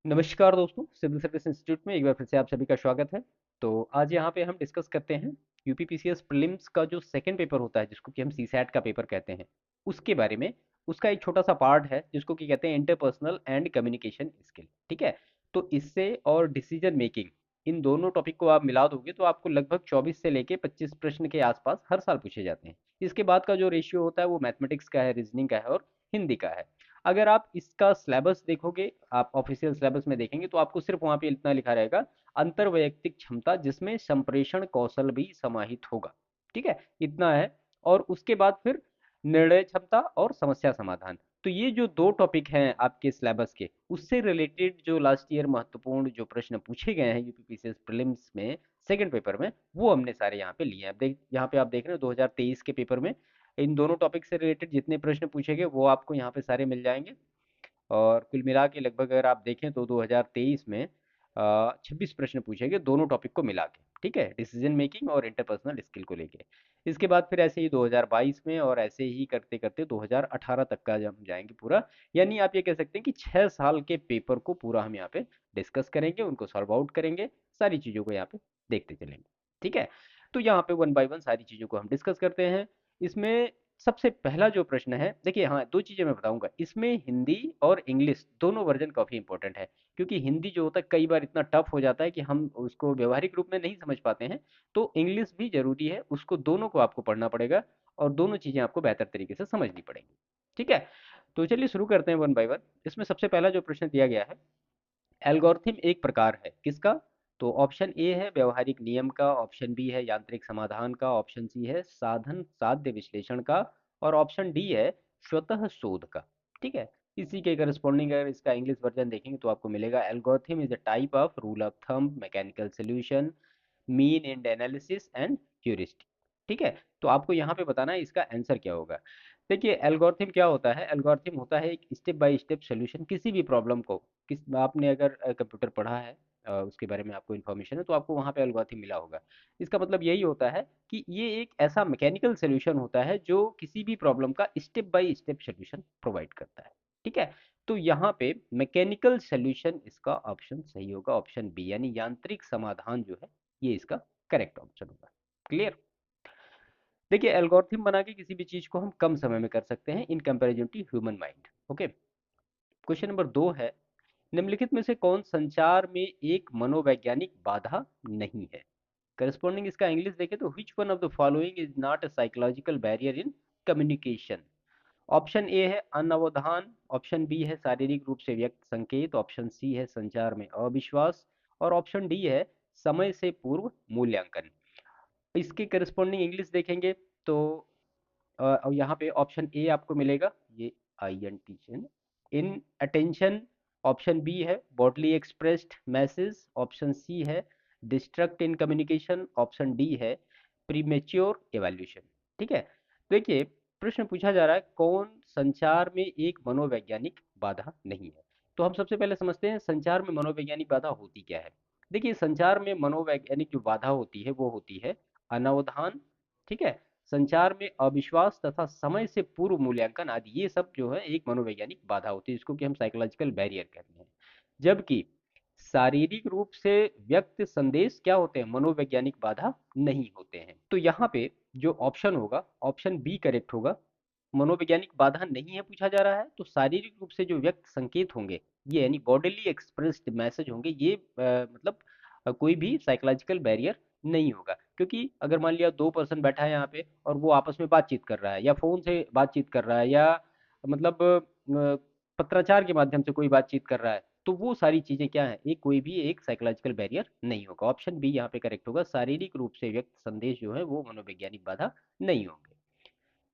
नमस्कार दोस्तों, civil service institute में एक बार फिर से आप सभी का स्वागत है। तो आज यहाँ पे हम डिस्कस करते हैं यूपीपीसीएस प्रीलिम्स का जो सेकंड पेपर होता है, जिसको कि हम सीसैट का पेपर कहते हैं, उसके बारे में। उसका एक छोटा सा पार्ट है जिसको कि कहते हैं इंटरपर्सनल एंड कम्युनिकेशन स्किल। ठीक है। तो इससे और डिसीजन मेकिंग, इन दोनों टॉपिक को आप मिला दोगे तो आपको लगभग 24 से लेके 25 प्रश्न के आसपास हर साल पूछे जाते हैं। इसके बाद का जो रेशियो होता है वो मैथमेटिक्स का है, रीजनिंग का है और हिंदी का है। अगर आप इसका सिलेबस देखोगे, आप ऑफिशियल सिलेबस में देखेंगे तो आपको सिर्फ वहां पे इतना लिखा रहेगा, अंतर्वैयक्तिक क्षमता जिसमें संप्रेषण कौशल भी समाहित होगा। ठीक है, इतना है। और उसके बाद फिर निर्णय क्षमता और समस्या समाधान। तो ये जो दो टॉपिक हैं आपके सिलेबस के, उससे रिलेटेड जो लास्ट ईयर महत्वपूर्ण जो प्रश्न पूछे गए हैं यूपीपीसीएस प्रीलिम्स में सेकंड पेपर में, वो हमने सारे यहाँ पे लिए हैं। देख, यहाँ पे आप देख रहे हो 2023 के पेपर में इन दोनों टॉपिक से रिलेटेड जितने प्रश्न पूछे गए वो आपको यहाँ पे सारे मिल जाएंगे। और कुल मिला के लगभग अगर आप देखें तो 2023 में 26 प्रश्न पूछे गए दोनों टॉपिक को मिला के। ठीक है, डिसीजन मेकिंग और इंटरपर्सनल स्किल को लेके। इसके बाद फिर ऐसे ही 2022 में और ऐसे ही करते करते 2018 तक का हम जाएंगे पूरा। यानी आप ये कह सकते हैं कि 6 साल के पेपर को पूरा हम यहाँ पे डिस्कस करेंगे, उनको सॉल्व आउट करेंगे, सारी चीज़ों को यहाँ पे देखते चलेंगे। ठीक है। तो यहाँ पे वन बाय वन सारी चीज़ों को हम डिस्कस करते हैं। इसमें सबसे पहला जो प्रश्न है, देखिए, हाँ, दो चीज़ें मैं बताऊंगा इसमें, हिंदी और इंग्लिश दोनों वर्जन काफ़ी इंपॉर्टेंट है। क्योंकि हिंदी जो होता है कई बार इतना टफ हो जाता है कि हम उसको व्यवहारिक रूप में नहीं समझ पाते हैं। तो इंग्लिश भी जरूरी है, उसको दोनों को आपको पढ़ना पड़ेगा और दोनों चीज़ें आपको बेहतर तरीके से समझनी पड़ेंगी। ठीक है। तो चलिए शुरू करते हैं वन बाय वन। इसमें सबसे पहला जो प्रश्न दिया गया है, एल्गोरिथम एक प्रकार है किसका? तो ऑप्शन ए है व्यवहारिक नियम का, ऑप्शन बी है यांत्रिक समाधान का, ऑप्शन सी है साधन साध्य विश्लेषण का, और ऑप्शन डी है स्वतः शोध का। ठीक है। इसी के करस्पॉन्डिंग अगर इसका इंग्लिश वर्जन देखेंगे तो आपको मिलेगा, algorithm is a type of rule of thumb mechanical solution mean and analysis and heuristic. ठीक है। तो आपको यहाँ पे बताना है इसका आंसर क्या होगा। देखिए, एल्गोरिथम क्या होता है? एल्गोरिथम होता है एक स्टेप बाय स्टेप सोल्यूशन किसी भी प्रॉब्लम को। किस आपने अगर कंप्यूटर पढ़ा है, उसके बारे में आपको इन्फॉर्मेशन है, तो आपको वहाँ पे एल्गोरिथम मिला होगा। इसका मतलब यही होता है कि ये एक ऐसा मैकेनिकल सोल्यूशन होता है जो किसी भी प्रॉब्लम का step by step solution provide करता है। ठीक है। तो यहाँ पे मैकेनिकल सोल्यूशन इसका ऑप्शन सही होगा, ऑप्शन बी, यानी यांत्रिक समाधान जो है ये इसका करेक्ट ऑप्शन होगा। क्लियर? देखिए, एल्गोरिथम बना के किसी भी चीज को हम कम समय में कर सकते हैं in comparison to human mind. Okay. Question number 2 है, निम्नलिखित में से कौन संचार में एक मनोवैज्ञानिक बाधा नहीं है? करस्पॉन्डिंग इसका इंग्लिश देखें तो, which one of the following is not a psychological barrier in communication? Option A है अनवधान, ऑप्शन बी है शारीरिक रूप से व्यक्त संकेत, ऑप्शन सी है संचार में अविश्वास, और ऑप्शन डी है समय से पूर्व मूल्यांकन। इसके करस्पॉन्डिंग इंग्लिश देखेंगे तो और यहाँ पे ऑप्शन ए आपको मिलेगा, ये I N T in attention, option B है bodily expressed message, option C है distract in communication, option D है प्रीमेच्योर एवैल्यूएशन। ठीक है। देखिए, प्रश्न पूछा जा रहा है कौन संचार में एक मनोवैज्ञानिक बाधा नहीं है। तो हम सबसे पहले समझते हैं संचार में मनोवैज्ञानिक बाधा होती क्या है। देखिए, संचार में मनोवैज्ञानिक जो बाधा होती है वो होती है अनवधान। ठीक है। संचार में अविश्वास तथा समय से पूर्व मूल्यांकन आदि, ये सब जो है एक मनोवैज्ञानिक बाधा होती है, जिसको कि हम साइकोलॉजिकल बैरियर कहते हैं। जबकि शारीरिक रूप से व्यक्त संदेश क्या होते हैं? मनोवैज्ञानिक बाधा नहीं होते हैं। तो यहाँ पे जो ऑप्शन होगा, ऑप्शन बी करेक्ट होगा। मनोवैज्ञानिक बाधा नहीं है पूछा जा रहा है, तो शारीरिक रूप से जो व्यक्त संकेत होंगे, ये यानी बॉडीली एक्सप्रेस्ड मैसेज होंगे, ये मतलब कोई भी साइकोलॉजिकल बैरियर नहीं होगा। क्योंकि अगर मान लिया दो पर्सन बैठा है यहाँ पे और वो आपस में बातचीत कर रहा है, या फोन से बातचीत कर रहा है, या मतलब पत्राचार के माध्यम से कोई बातचीत कर रहा है, तो वो सारी चीजें क्या है, एक कोई भी एक साइकोलॉजिकल बैरियर नहीं होगा। ऑप्शन बी यहाँ पे करेक्ट होगा, शारीरिक रूप से व्यक्त संदेश जो है वो मनोवैज्ञानिक बाधा नहीं होंगे।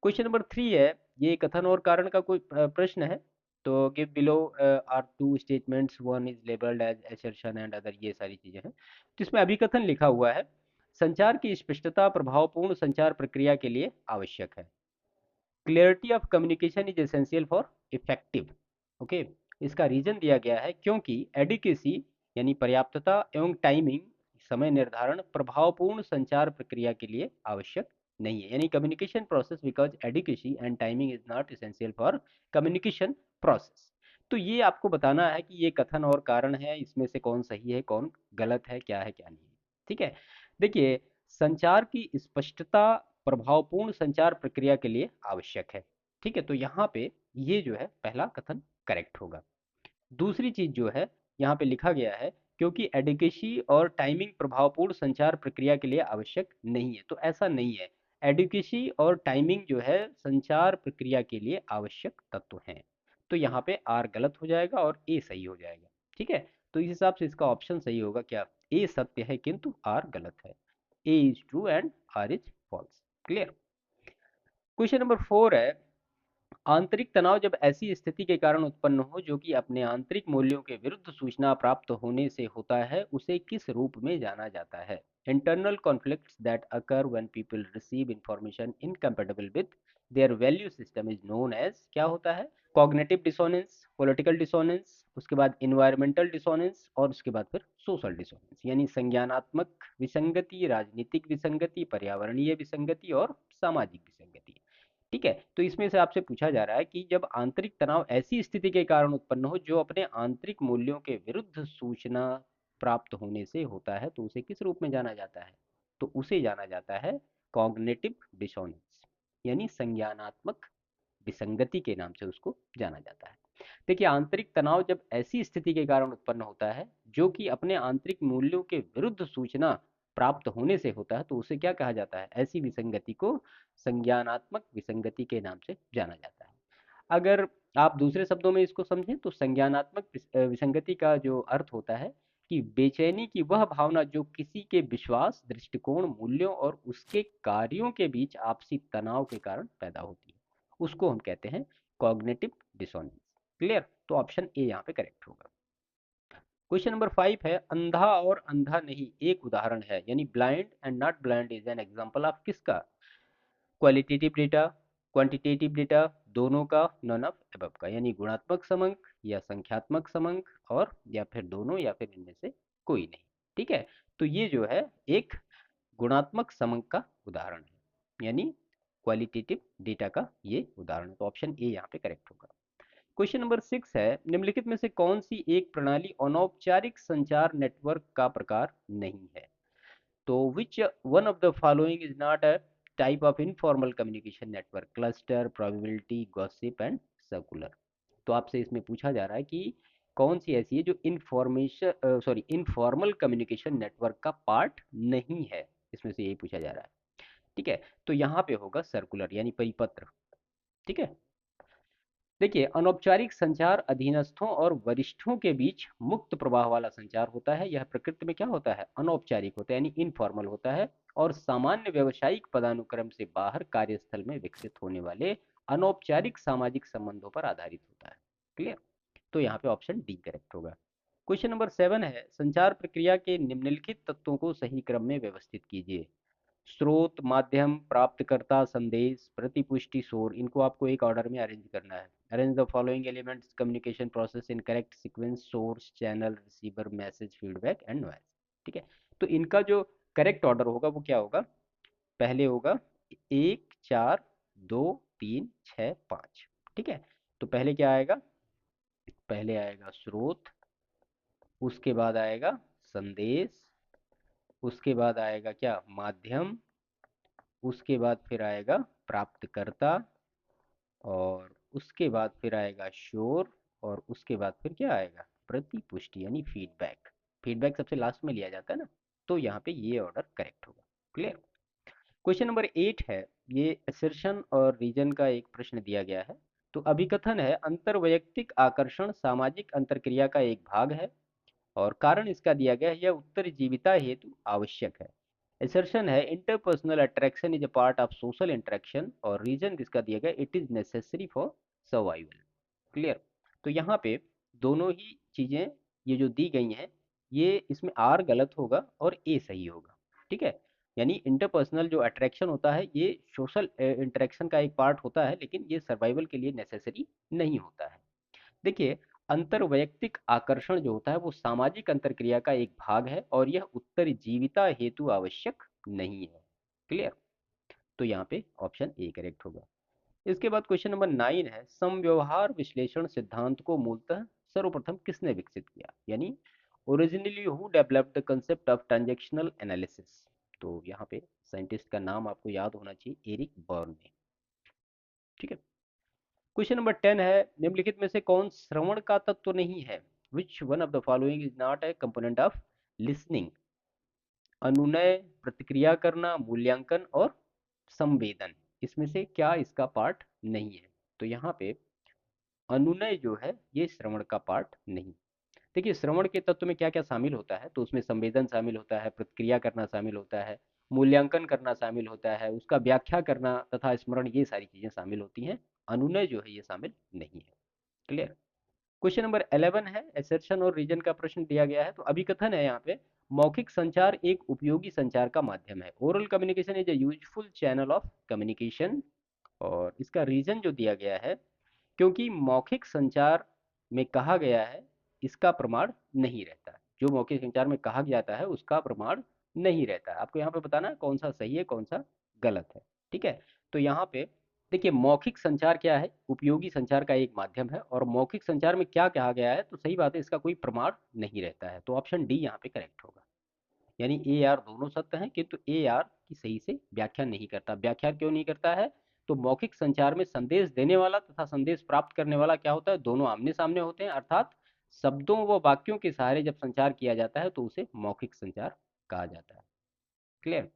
क्वेश्चन नंबर 3 है, ये कथन और कारण का कोई प्रश्न है। तो give below are two statements, one is labelled as assertion and other, ये सारी चीजें हैं। तो इसमें अभिकथन लिखा हुआ है, संचार की स्पष्टता प्रभावपूर्ण संचार प्रक्रिया के लिए आवश्यक है। Clarity of communication is essential for effective. Okay. इसका रीजन दिया गया है क्योंकि एडिकेसी यानी पर्याप्तता एवं टाइमिंग समय निर्धारण प्रभावपूर्ण संचार प्रक्रिया के लिए आवश्यक नहीं है। यानी communication process because adequacy and timing is not essential for communication process. तो ये आपको बताना है कि ये कथन और कारण है, इसमें से कौन सही है कौन गलत है, क्या है क्या नहीं है। ठीक है, देखिए, संचार की स्पष्टता प्रभावपूर्ण संचार प्रक्रिया के लिए आवश्यक है। ठीक है, तो यहाँ पे ये जो है पहला कथन करेक्ट होगा। दूसरी चीज जो है यहाँ पे लिखा गया है, क्योंकि एडिकेसी और टाइमिंग प्रभावपूर्ण संचार प्रक्रिया के लिए आवश्यक नहीं है, तो ऐसा नहीं है। एडिकेसी और टाइमिंग जो है संचार प्रक्रिया के लिए आवश्यक तत्व हैं। तो यहाँ पे आर गलत हो जाएगा और ए सही हो जाएगा। ठीक है, तो इस हिसाब से इसका ऑप्शन सही होगा क्या, ए सत्य है किंतु आर गलत है। A is true and R is false. Clear. Question number 4 है, आंतरिक तनाव जब ऐसी स्थिति के कारण उत्पन्न हो जो कि अपने आंतरिक मूल्यों के विरुद्ध सूचना प्राप्त होने से होता है, उसे किस रूप में जाना जाता है। Internal conflicts that occur when people receive information incompatible with their value system is known as, क्या होता है, कॉग्निटिव डिसोनेंस, पॉलिटिकल डिसोनेंस, उसके बाद इन्वायरमेंटल डिसोनेंस और उसके बाद फिर सोशल डिसोनेंस, यानी संज्ञानात्मक विसंगति, राजनीतिक विसंगति, पर्यावरणीय विसंगति और सामाजिक विसंगति। ठीक है, तो इसमें से आपसे पूछा जा रहा है कि जब आंतरिक तनाव ऐसी स्थिति के कारण उत्पन्न हो जो अपने आंतरिक मूल्यों के विरुद्ध सूचना प्राप्त होने से होता है, तो उसे किस रूप में जाना जाता है। तो उसे जाना जाता है कॉग्निटिव डिसोनेंस, यानी संज्ञानात्मक विसंगति के नाम से उसको जाना जाता है। देखिए, आंतरिक तनाव जब ऐसी स्थिति के कारण उत्पन्न होता है जो कि अपने आंतरिक मूल्यों के विरुद्ध सूचना प्राप्त होने से होता है, तो उसे क्या कहा जाता है, ऐसी विसंगति को संज्ञानात्मक विसंगति के नाम से जाना जाता है। अगर आप दूसरे शब्दों में इसको समझें तो संज्ञानात्मक विसंगति का जो अर्थ होता है कि बेचैनी की वह भावना जो किसी के विश्वास, दृष्टिकोण, मूल्यों और उसके कार्यों के बीच आपसी तनाव के कारण पैदा होती है, उसको हम कहते हैं कॉग्निटिव डिसोनेंस। क्लियर, तो ऑप्शन ए यहाँ पे करेक्ट होगा। क्वेश्चन नंबर 5 है, अंधा और अंधा नहीं एक उदाहरण है, यानी blind and not blind is an example of किसका, क्वालिटेटिव डेटा, क्वांटिटेटिव डेटा, दोनों का, नन ऑफ अबव का, यानी गुणात्मक समंक या संख्यात्मक समंक, और या फिर दोनों या फिर इनमें से कोई नहीं। ठीक है, तो ये जो है एक गुणात्मक समंक का उदाहरण है, यानी क्वालिटेटिव डेटा का ये उदाहरण है, तो ऑप्शन ए यहाँ पे करेक्ट होगा। क्वेश्चन नंबर 6 है, निम्नलिखित में से कौन सी एक प्रणाली अनौपचारिक संचार नेटवर्क का प्रकार नहीं है। तो which one of the following is not a type of informal communication network, cluster, probability, gossip and circular। तो आपसे इसमें पूछा जा रहा है कि कौन सी ऐसी है जो इनफॉर्मल कम्युनिकेशन नेटवर्क का पार्ट नहीं है, इसमें से यही पूछा जा रहा है। ठीक है, तो यहाँ पे होगा सर्कुलर, यानी परिपत्र। ठीक है, देखिए, अनौपचारिक संचार अधीनस्थों और वरिष्ठों के बीच मुक्त प्रवाह वाला संचार होता है। यह प्रकृति में क्या होता है, अनौपचारिक होता है, यानी इनफॉर्मल होता है, और सामान्य व्यावसायिक पदानुक्रम से बाहर कार्यस्थल में विकसित होने वाले अनौपचारिक सामाजिक संबंधों पर आधारित होता है। क्लियर, तो यहाँ पे ऑप्शन डी करेक्ट होगा। क्वेश्चन नंबर 7 है, संचार प्रक्रिया के निम्नलिखित तत्वों को सही क्रम में व्यवस्थित कीजिए। स्रोत, माध्यम, प्राप्तकर्ता, संदेश, प्रतिपुष्टि, शोर, इनको आपको एक ऑर्डर में अरेंज करना है। Arrange the following elements communication process in correct sequence, source, channel, receiver, message, feedback and noise. ठीक है, तो इनका जो करेक्ट ऑर्डर होगा वो क्या होगा, पहले होगा 1 4 2 3 6 5। ठीक है, तो पहले क्या आएगा, पहले आएगा स्रोत, उसके बाद आएगा संदेश, उसके बाद आएगा क्या, माध्यम, उसके बाद फिर आएगा प्राप्तकर्ता, और उसके बाद फिर आएगा शोर, और उसके बाद फिर क्या आएगा, प्रतिपुष्टि यानी फीडबैक। फीडबैक सबसे लास्ट में लिया जाता है ना, तो यहाँ पे ये ऑर्डर करेक्ट होगा। क्लियर। क्वेश्चन नंबर 8 है, ये असर्शन और रीजन का एक प्रश्न दिया गया है। तो अभिकथन है, अंतरवैयक्तिक आकर्षण सामाजिक अंतरक्रिया का एक भाग है, और कारण इसका दिया गया है, यह उत्तरजीविता हेतु आवश्यक है। असर्शन है, interpersonal attraction is a part of social interaction, और रीजन जिसका दिया गया, it is necessary for survival. Clear, तो यहाँ पे दोनों ही चीजें ये जो दी गई हैं, ये इसमें आर गलत होगा और ए सही होगा। ठीक है, यानी इंटरपर्सनल जो अट्रैक्शन होता है ये सोशल इंटरेक्शन का एक पार्ट होता है, लेकिन ये सर्वाइवल के लिए नेसेसरी नहीं होता है। देखिए, अंतरवैयक्तिक आकर्षण जो होता है वो सामाजिक अंतरक्रिया का एक भाग है, और यह उत्तरजीविता हेतु आवश्यक नहीं है। क्लियर, तो यहाँ पे ऑप्शन ए करेक्ट होगा। इसके बाद क्वेश्चन नंबर 9 है, समव्यवहार विश्लेषण सिद्धांत को मूलतः सर्वप्रथम किसने विकसित किया, यानी originally who developed the concept of transactional analysis. तो यहाँ पे साइंटिस्ट का नाम आपको याद होना चाहिए, एरिक बर्न ने। ठीक है। क्वेश्चन नंबर 10 है, निम्नलिखित में से कौन श्रवण का तत्व नहीं है, विच one of the following is not a component of listening. अनुनय, प्रतिक्रिया करना, मूल्यांकन और संवेदन, इसमें से क्या इसका पार्ट नहीं है। तो यहाँ पे अनुनय जो है ये श्रवण का पार्ट नहीं। देखिए श्रवण के तत्व में क्या क्या शामिल होता है, तो उसमें संवेदन शामिल होता है, प्रतिक्रिया करना शामिल होता है, मूल्यांकन करना शामिल होता है, उसका व्याख्या करना तथा स्मरण, ये सारी चीजें शामिल होती हैं। अनुनय जो है ये शामिल नहीं है। क्लियर। क्वेश्चन नंबर 11 है, एसर्शन और रीजन का प्रश्न दिया गया है। तो अभिकथन है यहाँ पे, मौखिक संचार एक उपयोगी संचार का माध्यम है। Oral communication is a useful channel of communication. और इसका रीजन जो दिया गया है, क्योंकि मौखिक संचार में कहा गया है इसका प्रमाण नहीं रहता। जो मौखिक संचार में कहा जाता है उसका प्रमाण नहीं रहता। आपको यहाँ पे बताना है कौन सा सही है कौन सा गलत है। ठीक है। तो यहाँ पे देखिए मौखिक संचार क्या है, उपयोगी संचार का एक माध्यम है, और मौखिक संचार में क्या कहा गया है तो सही बात है, इसका कोई प्रमाण नहीं रहता है। तो ऑप्शन डी यहाँ पे करेक्ट होगा। यानी ए आर दोनों सत्य हैं, किंतु ए आर की सही से व्याख्या नहीं करता। व्याख्या क्यों नहीं करता है, तो मौखिक संचार में संदेश देने वाला तथा संदेश प्राप्त करने वाला क्या होता है, दोनों आमने सामने होते हैं, अर्थात शब्दों व वाक्यों के सहारे जब संचार किया जाता है तो उसे मौखिक संचार कहा जाता है। क्लियर।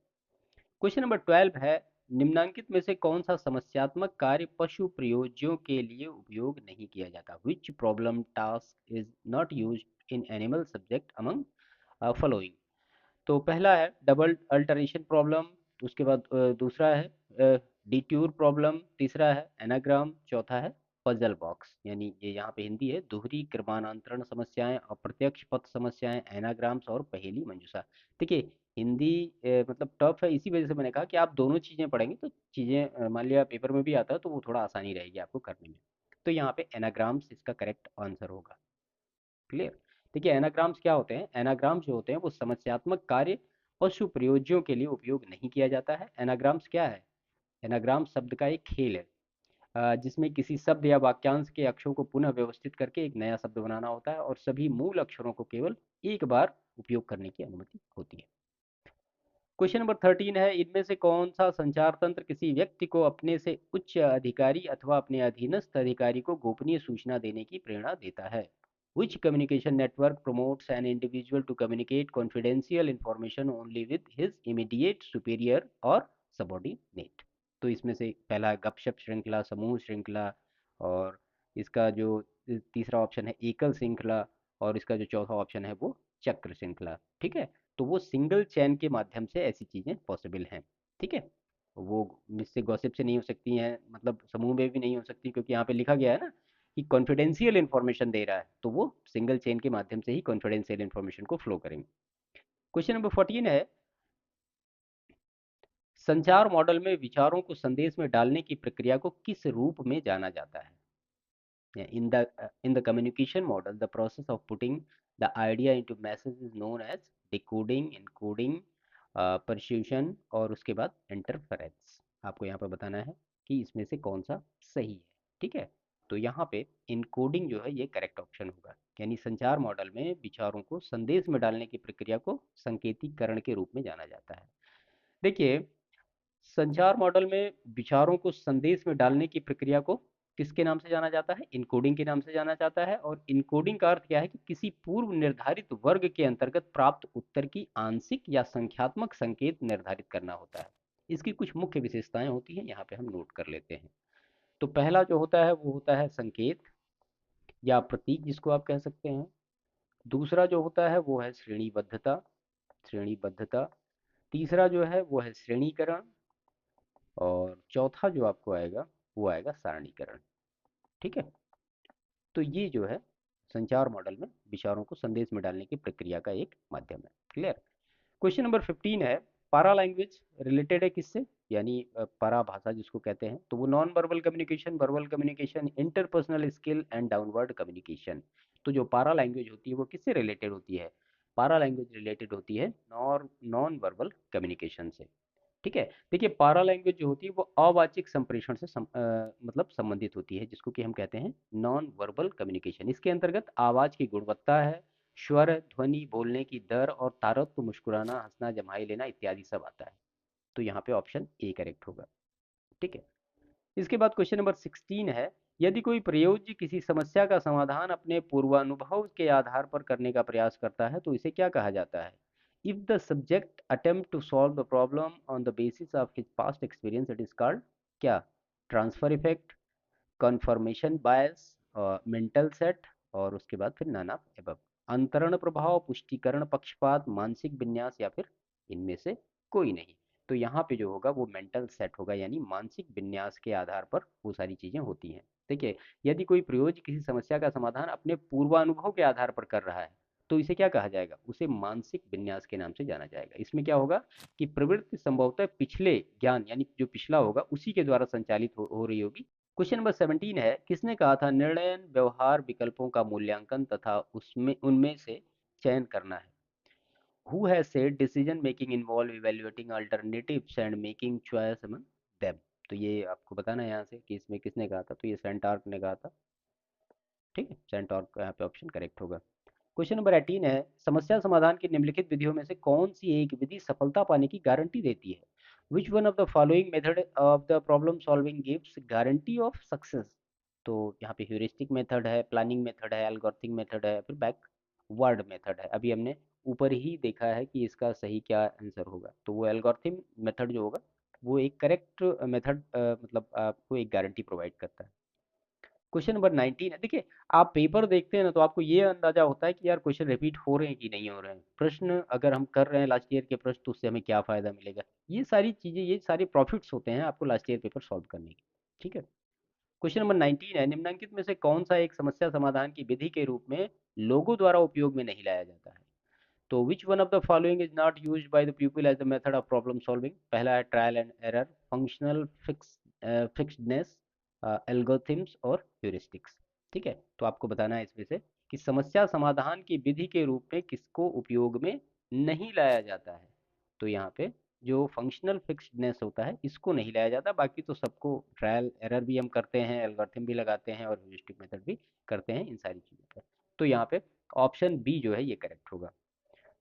क्वेश्चन नंबर 12 है, निम्नांकित में से कौन सा समस्यात्मक कार्य पशु प्रयोज्यों के लिए उपयोग नहीं किया जाता, which problem task is not use in animal subject among following. तो पहला है डबल अल्टरेशन प्रॉब्लम, उसके बाद दूसरा है डिट्यूर प्रॉब्लम, तीसरा है एनाग्राम, चौथा है पजल बॉक्स। यानी ये यहाँ पे हिंदी है, दोहरी क्रमांतरण समस्याएं, अप्रत्यक्ष पथ समस्याएं, एनाग्राम्स और पहेली मंजूषा। देखिए हिंदी मतलब टफ है, इसी वजह से मैंने कहा कि आप दोनों चीज़ें पढ़ेंगे तो चीज़ें मान लिया पेपर में भी आता है तो वो थोड़ा आसानी रहेगी आपको करने में। तो यहाँ पे एनाग्राम्स इसका करेक्ट आंसर होगा। क्लियर। देखिए एनाग्राम्स क्या होते हैं, एनाग्राम्स जो होते हैं वो समस्यात्मक कार्य पशु प्रयोज्यों के लिए उपयोग नहीं किया जाता है। एनाग्राम्स क्या है, एनाग्राम शब्द का एक खेल है, जिसमें किसी शब्द या वाक्यांश के अक्षरों को पुनः व्यवस्थित करके एक नया शब्द बनाना होता है, और सभी मूल अक्षरों को केवल एक बार उपयोग करने की अनुमति होती है। क्वेश्चन नंबर 13 है, इनमें से कौन सा संचार तंत्र किसी व्यक्ति को अपने से उच्च अधिकारी अथवा अपने अधीनस्थ अधिकारी को गोपनीय सूचना देने की प्रेरणा देता है। Which communication network promotes an individual to communicate confidential information only with his immediate superior or subordinate। तो इसमें से पहला है गपशप श्रृंखला, समूह श्रृंखला, और इसका जो तीसरा ऑप्शन है एकल श्रृंखला, और इसका जो चौथा ऑप्शन है वो चक्र श्रृंखला। ठीक है। तो वो सिंगल चैन के माध्यम से ऐसी चीजें पॉसिबल हैं। ठीक है। वो इससे गॉसिप से नहीं हो सकती हैं, मतलब समूह में भी नहीं हो सकती, क्योंकि यहाँ पे लिखा गया है ना कि कॉन्फिडेंशियल इन्फॉर्मेशन दे रहा है, तो वो सिंगल चेन के माध्यम से ही कॉन्फिडेंशियल इन्फॉर्मेशन को फ्लो करेंगे। क्वेश्चन नंबर 14 है, संचार मॉडल में विचारों को संदेश में डालने की प्रक्रिया को किस रूप में जाना जाता है। In the communication model, the process of putting the idea into message is known as decoding, encoding, persuasion और उसके बाद interference। आपको यहाँ पर बताना है कि इसमें से कौन सा सही है। ठीक है। तो यहाँ पे इनकोडिंग जो है ये करेक्ट ऑप्शन होगा। यानी संचार मॉडल में विचारों को संदेश में डालने की प्रक्रिया को संकेतीकरण के रूप में जाना जाता है। देखिए संचार मॉडल में विचारों को संदेश में डालने की प्रक्रिया को किसके नाम से जाना जाता है, इनकोडिंग के नाम से जाना जाता है। और इनकोडिंग का अर्थ क्या है कि किसी पूर्व निर्धारित वर्ग के अंतर्गत प्राप्त उत्तर की आंशिक या संख्यात्मक संकेत निर्धारित करना होता है। इसकी कुछ मुख्य विशेषताएं होती हैं, यहाँ पे हम नोट कर लेते हैं। तो पहला जो होता है वो होता है संकेत या प्रतीक जिसको आप कह सकते हैं। दूसरा जो होता है वो है श्रेणीबद्धता, श्रेणीबद्धता। तीसरा जो है वो है श्रेणीकरण, और चौथा जो आपको आएगा वो आएगा सारणीकरण। ठीक है। तो ये जो है संचार मॉडल में विचारों को संदेश में डालने की प्रक्रिया का एक माध्यम है। क्लियर। क्वेश्चन नंबर 15 है, पारा लैंग्वेज रिलेटेड है किससे, यानी पारा भाषा जिसको कहते हैं, तो वो non verbal communication, verbal communication, interpersonal skill and downward communication. तो जो पारा लैंग्वेज होती है वो किससे रिलेटेड होती है, पारा लैंग्वेज रिलेटेड होती है नॉन वर्बल कम्युनिकेशन से। ठीक है। देखिए पारा लैंग्वेज जो होती है वो अवाचिक संप्रेषण से मतलब संबंधित होती है, जिसको कि हम कहते हैं नॉन वर्बल कम्युनिकेशन। इसके अंतर्गत आवाज की गुणवत्ता है, स्वर, ध्वनि, बोलने की दर और तारत्व, मुस्कुराना, हंसना, जम्हाई लेना इत्यादि सब आता है। तो यहाँ पे ऑप्शन ए करेक्ट होगा। ठीक है। इसके बाद क्वेश्चन नंबर 16 है, यदि कोई प्रयोज्य किसी समस्या का समाधान अपने पूर्वानुभव के आधार पर करने का प्रयास करता है तो इसे क्या कहा जाता है? If the subject attempt to solve the problem on the basis of his past experience it is called क्या? Transfer effect, confirmation bias, mental set, और उसके बाद फिर नन ऑफ एबव। अंतरण प्रभाव, पुष्टिकरण पक्षपात, मानसिक विन्यास, या फिर इनमें से कोई नहीं। तो यहाँ पे जो होगा वो मेंटल सेट होगा, यानी मानसिक विन्यास के आधार पर वो सारी चीजें होती हैं। देखिए यदि कोई प्रयोज्य किसी समस्या का समाधान अपने पूर्वानुभव के आधार पर कर रहा है तो इसे क्या कहा जाएगा? उसे मानसिक विन्यास के नाम से जाना जाएगा। इसमें क्या होगा कि प्रवृत्ति संभवतः पिछले ज्ञान यानी जो पिछला होगा उसी के द्वारा संचालित हो रही होगी। क्वेश्चन नंबर 17 है, किसने कहा था निर्णय व्यवहार विकल्पों का मूल्यांकन तथा उसमें उनमें से चयन करना है? Who has said decision making involve evaluating alternatives and making choice among them? तो ये आपको बताना है यहाँ से कि इसमें किसने कहा था। तो ये सेंटार्क ने कहा था। ठीक है, सेंटार्क का यहाँ पे ऑप्शन करेक्ट होगा। क्वेश्चन नंबर 18 है, समस्या समाधान की निम्नलिखित विधियों में से कौन सी एक विधि सफलता पाने की गारंटी देती है? विच one of the following method of the problem solving gives guarantee of success? तो यहाँ पे ह्यूरिस्टिक मेथड है, प्लानिंग मेथड है, एल्गोरिथमिक मेथड है, फिर बैकवर्ड मेथड है। अभी हमने ऊपर ही देखा है कि इसका सही क्या आंसर होगा। तो वो एल्गोरिथम मेथड जो होगा वो एक करेक्ट मेथड मतलब आपको एक गारंटी प्रोवाइड करता है। क्वेश्चन नंबर 19 है। देखिए आप पेपर देखते हैं ना तो आपको ये अंदाजा होता है कि यार क्वेश्चन रिपीट हो रहे हैं कि नहीं हो रहे हैं। प्रश्न अगर हम कर रहे हैं लास्ट ईयर के प्रश्न तो उससे हमें क्या फायदा मिलेगा? ये सारी चीजें, ये सारे प्रॉफिट्स होते हैं आपको लास्ट ईयर पेपर सॉल्व करने के। ठीक है। क्वेश्चन नंबर 19 है, निम्नलिखित में से कौन सा एक समस्या समाधान की विधि के रूप में लोगों द्वारा उपयोग में नहीं लाया जाता है? तो which one of the following is not used by the people as the method of problem solving? पहला है trial and error, functional fixedness, algorithms और ह्यूरिस्टिक्स। ठीक है। तो आपको बताना है इसमें से कि समस्या समाधान की विधि के रूप में किसको उपयोग में नहीं लाया जाता है। तो यहाँ पे जो फंक्शनल फिक्स्डनेस होता है इसको नहीं लाया जाता, बाकी तो सबको ट्रायल एरर भी हम करते हैं, एल्गोरिथम भी लगाते हैं और ह्यूरिस्टिक मेथड भी करते हैं इन सारी चीज़ों पर। तो यहाँ पे ऑप्शन बी जो है ये करेक्ट होगा।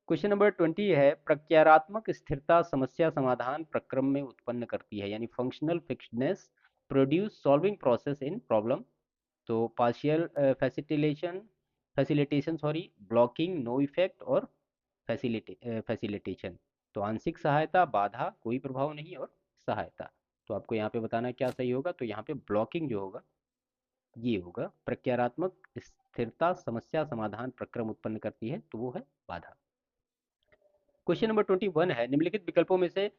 क्वेश्चन नंबर 20 है, प्रत्यारात्मक स्थिरता समस्या समाधान प्रक्रम में उत्पन्न करती है, यानी functional fixedness produce solving process in problem. तो partial facilitation sorry, blocking, no effect और फैसिलिटेशन। तो आंशिक सहायता, बाधा, कोई प्रभाव नहीं और सहायता। तो आपको यहाँ पे बताना है क्या सही होगा। तो यहाँ पे ब्लॉकिंग जो होगा ये होगा। प्रत्यारात्मक स्थिरता समस्या समाधान प्रक्रम उत्पन्न करती है तो वो है बाधा। क्वेश्चन नंबर 21 है, निम्नलिखित विकल्पों में से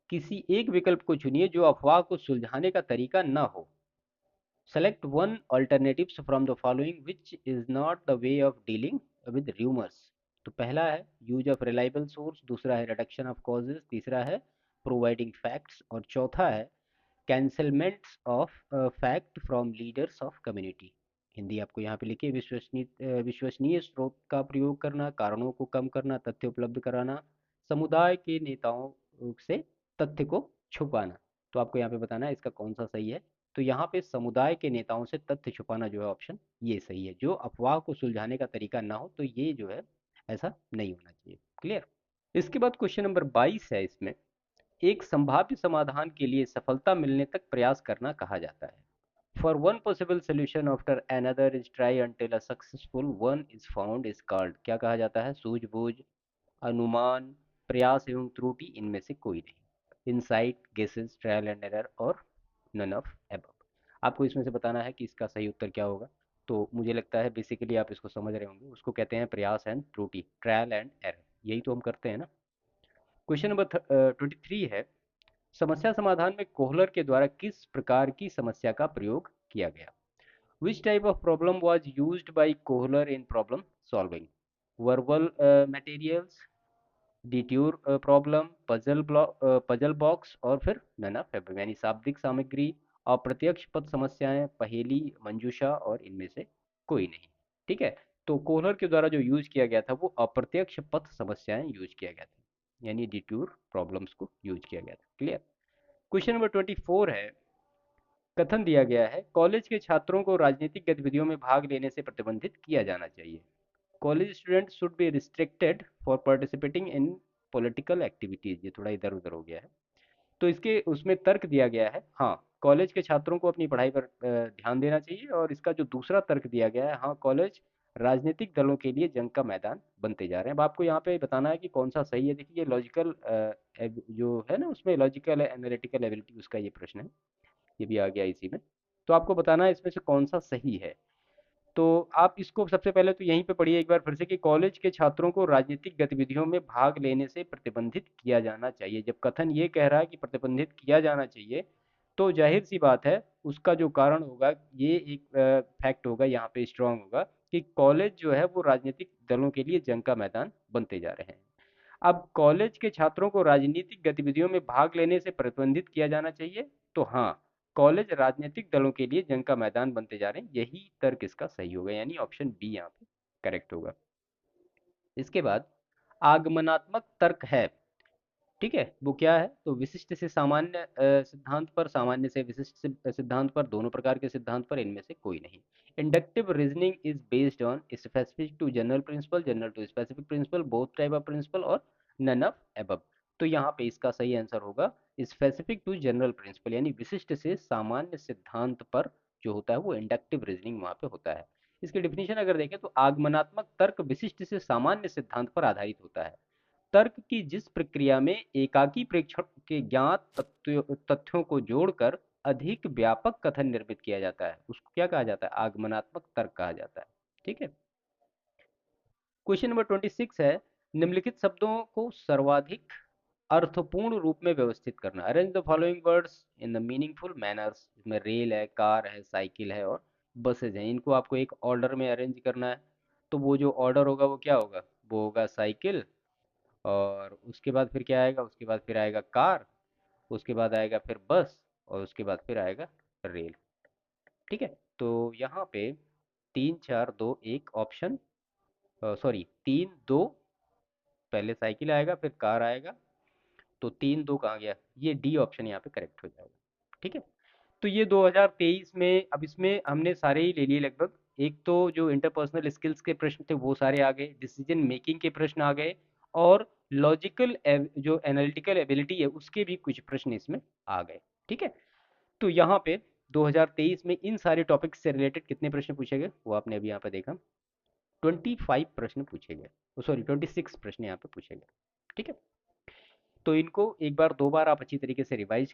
किसी एक विकल्प को चुनिए जो अफवाह को सुलझाने का तरीका न हो। Select one alternatives from the following which is not the way of dealing with rumours. तो पहला है यूज ऑफ रिलायबल सोर्स, दूसरा है रिडक्शन ऑफ कॉजेज, तीसरा है प्रोवाइडिंग फैक्ट्स और चौथा है cancelments of fact from leaders of community. Hindi आपको यहाँ पे लिखिए, विश्वसनीय स्रोत का प्रयोग करना, कारणों को कम करना, तथ्य उपलब्ध कराना, समुदाय के नेताओं से तथ्य को छुपाना। तो आपको यहाँ पे बताना है इसका कौन सा सही है। तो यहाँ पे समुदाय के नेताओं से तथ्य छुपाना जो है ऑप्शन ये सही है। जो अफवाह को सुलझाने का तरीका ना हो तो ये जो है ऐसा नहीं होना चाहिए। क्लियर। इसके बाद क्वेश्चन नंबर 22 है, इसमें एक संभाव्य समाधान के लिए सफलता मिलने तक प्रयास करना कहा जाता है। For one possible solution after another is try until a successful one is found is called. क्या कहा जाता है? सूझबूझ, अनुमान, प्रयास एवं त्रुटि, इनमें से कोई नहीं। Insight, guesses, trial and error और नन ऑफ एबव। आपको इसमें से बताना है कि इसका सही उत्तर क्या होगा। तो मुझे लगता है बेसिकली आप इसको समझ रहे होंगे, उसको कहते हैं प्रयास एंड त्रुटि, ट्रायल एंड एरर। यही तो हम करते हैं ना। क्वेश्चन नंबर 23 है, समस्या समाधान में कोहलर के द्वारा किस प्रकार की समस्या का प्रयोग किया गया? Which type of problem was used by Kohler in problem solving? Verbal materials, detour problem, puzzle box और फिर नन ऑफ एबव, यानी शाब्दिक सामग्री, अप्रत्यक्ष पद समस्याएं, पहेली, मंजूषा और इनमें से कोई नहीं। ठीक है। तो कोहलर के द्वारा जो यूज किया गया था वो अप्रत्यक्ष पथ समस्याएं यूज किया गया था। यानी डिट्यूर प्रॉब्लम्स को यूज किया गया था। क्लियर। क्वेश्चन नंबर 24 है, कथन दिया गया है कॉलेज के छात्रों को राजनीतिक गतिविधियों में भाग लेने से प्रतिबंधित किया जाना चाहिए। College student should be restricted for participating in political activities. ये थोड़ा इधर उधर हो गया है। तो इसके उसमें तर्क दिया गया है, हाँ कॉलेज के छात्रों को अपनी पढ़ाई पर ध्यान देना चाहिए। और इसका जो दूसरा तर्क दिया गया है, हाँ कॉलेज राजनीतिक दलों के लिए जंग का मैदान बनते जा रहे हैं। अब आपको यहाँ पे बताना है कि कौन सा सही है। देखिए ये लॉजिकल जो है ना, उसमें लॉजिकल एनालिटिकल एबिलिटी उसका ये प्रश्न है, ये भी आ गया इसी में। तो आपको बताना है इसमें से कौन सा सही है। तो आप इसको सबसे पहले तो यहीं पे पढ़िए एक बार फिर से कि कॉलेज के छात्रों को राजनीतिक गतिविधियों में भाग लेने से प्रतिबंधित किया जाना चाहिए। जब कथन ये कह रहा है कि प्रतिबंधित किया जाना चाहिए, तो जाहिर सी बात है उसका जो कारण होगा, ये एक फैक्ट होगा यहाँ पे स्ट्रांग होगा कि कॉलेज जो है वो राजनीतिक दलों के लिए जंग का मैदान बनते जा रहे हैं। अब कॉलेज के छात्रों को राजनीतिक गतिविधियों में भाग लेने से प्रतिबंधित किया जाना चाहिए, तो हाँ कॉलेज राजनीतिक दलों के लिए जंग का मैदान बनते जा रहे हैं, यही तर्क इसका सही होगा, यानी ऑप्शन बी यहाँ पे करेक्ट होगा। इसके बाद आगमनात्मक तर्क है, ठीक है, वो क्या है, तो विशिष्ट से सामान्य सिद्धांत पर, सामान्य से विशिष्ट सिद्धांत पर, दोनों प्रकार के सिद्धांत पर, इनमें से कोई नहीं। Inductive reasoning is based on specific to general principle, general to specific principle, both type of principle, और नन ऑफ एबव। तो यहाँ पे इसका सही आंसर होगा स्पेसिफिक टू जनरल प्रिंसिपल, यानी विशिष्ट से सामान्य सिद्धांत पर जो होता है वो इंडक्टिव रीजनिंग वहाँ पे होता है। इसकी डिफिनीशन अगर देखें तो आगमनात्मक तर्क विशिष्ट से सामान्य सिद्धांत पर आधारित होता है। तर्क की जिस प्रक्रिया में एकाकी प्रेक्षक के ज्ञात तथ्यों को जोड़कर अधिक व्यापक कथन निर्मित किया जाता है, उसको क्या कहा जाता है, आगमनात्मक तर्क कहा जाता है। ठीक है। क्वेश्चन नंबर 26 है, निम्नलिखित शब्दों को सर्वाधिक अर्थपूर्ण रूप में व्यवस्थित करना। Arrange the following words in the meaningful manners. इसमें रेल है, कार है, साइकिल है और बसेज हैं। इनको आपको एक ऑर्डर में अरेंज करना है। तो वो जो ऑर्डर होगा वो क्या होगा, वो होगा साइकिल, और उसके बाद फिर क्या आएगा, उसके बाद फिर आएगा कार, उसके बाद आएगा फिर बस, और उसके बाद फिर आएगा रेल। ठीक है। तो यहाँ पे 3 4 2 1 ऑप्शन, सॉरी 3 2, पहले साइकिल आएगा फिर कार आएगा, तो 3 2 कहाँ गया, ये डी ऑप्शन यहाँ पे करेक्ट हो जाएगा। ठीक है। तो ये 2023 में, अब इसमें हमने सारे ही ले लिए लगभग। एक तो जो इंटरपर्सनल स्किल्स के प्रश्न थे वो सारे आ गए, डिसीजन मेकिंग के प्रश्न आ गए, और लॉजिकल जो एनालिटिकल एबिलिटी है उसके भी कुछ प्रश्न इसमें आ गए। ठीक है। तो यहाँ पे 2023 में इन सारे टॉपिक से रिलेटेड कितने प्रश्न पूछे गए वो आपने अभी यहाँ पे देखा, 25 प्रश्न पूछे गए, सॉरी 26 प्रश्न यहाँ पे पूछे गए। ठीक है। तो इनको एक बार दो बार आप अच्छी तरीके से रिवाइज